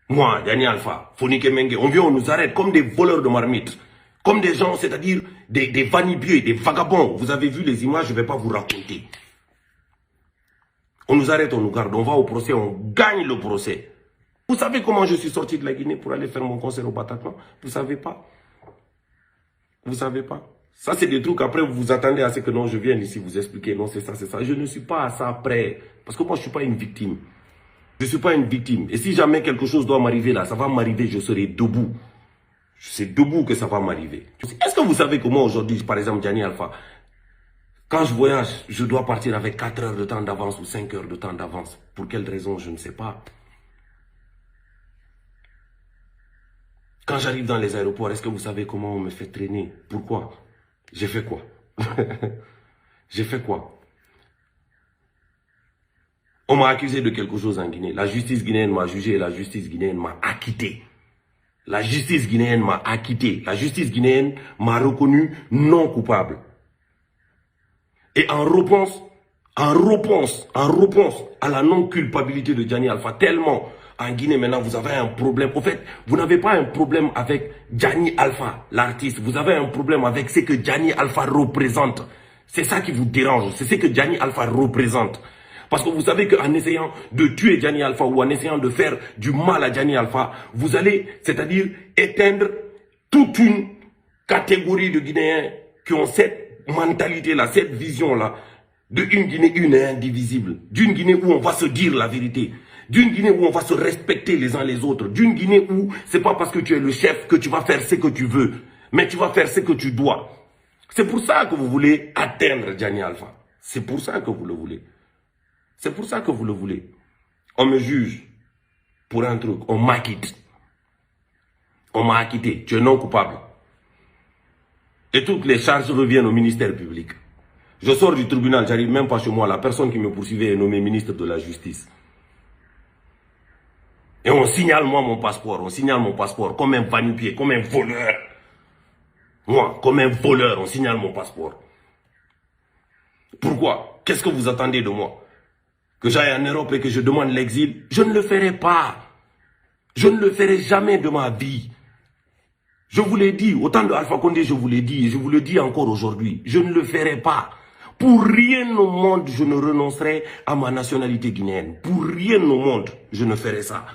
Moi, Diani Alpha, Fonike Mengue, on vient, on nous arrête comme des voleurs de marmite. Comme des gens, c'est-à-dire des vanipieux, des vagabonds. Vous avez vu les images, je ne vais pas vous raconter. On nous arrête, on nous garde, on va au procès, on gagne le procès. Vous savez comment je suis sorti de la Guinée pour aller faire mon concert au Bataclan? Vous savez pas? Vous savez pas? Ça, c'est des trucs, après, vous vous attendez à ce que non, je vienne ici vous expliquer. Non, c'est ça, c'est ça. Je ne suis pas à ça prêt. Parce que moi, je ne suis pas une victime. Je ne suis pas une victime. Et si jamais quelque chose doit m'arriver là, ça va m'arriver, je serai debout. C'est debout que ça va m'arriver. Est-ce que vous savez que moi, aujourd'hui, par exemple, Diani Alpha, quand je voyage, je dois partir avec 4 heures de temps d'avance ou 5 heures de temps d'avance. Pour quelle raison, je ne sais pas. Quand j'arrive dans les aéroports, est-ce que vous savez comment on me fait traîner? Pourquoi? J'ai fait quoi? J'ai fait quoi? On m'a accusé de quelque chose en Guinée. La justice guinéenne m'a jugé et la justice guinéenne m'a acquitté. La justice guinéenne m'a acquitté. La justice guinéenne m'a reconnu non coupable. Et en réponse à la non-culpabilité de Diani Alpha, tellement en Guinée maintenant vous avez un problème. Au fait, vous n'avez pas un problème avec Diani Alpha, l'artiste. Vous avez un problème avec ce que Diani Alpha représente. C'est ça qui vous dérange. C'est ce que Diani Alpha représente. Parce que vous savez qu'en essayant de tuer Diani Alpha ou en essayant de faire du mal à Diani Alpha, vous allez, c'est-à-dire, éteindre toute une catégorie de Guinéens qui ont cette mentalité-là, cette vision-là, d'une Guinée une et indivisible, d'une Guinée où on va se dire la vérité, d'une Guinée où on va se respecter les uns les autres, d'une Guinée où c'est pas parce que tu es le chef que tu vas faire ce que tu veux, mais tu vas faire ce que tu dois. C'est pour ça que vous voulez atteindre Diani Alpha. C'est pour ça que vous le voulez. C'est pour ça que vous le voulez. On me juge pour un truc, on m'acquitte. On m'a acquitté, tu es non coupable. Et toutes les charges reviennent au ministère public. Je sors du tribunal, j'arrive même pas chez moi, la personne qui me poursuivait est nommée ministre de la Justice. Et on signale moi mon passeport, comme un vanipier, comme un voleur. Moi, comme un voleur, on signale mon passeport. Pourquoi? Qu'est-ce que vous attendez de moi? Que j'aille en Europe et que je demande l'exil? Je ne le ferai pas. Je ne le ferai jamais de ma vie. Je vous l'ai dit, au temps de Alpha Condé, je vous l'ai dit, et je vous le dis encore aujourd'hui, je ne le ferai pas. Pour rien au monde, je ne renoncerai à ma nationalité guinéenne. Pour rien au monde, je ne ferai ça.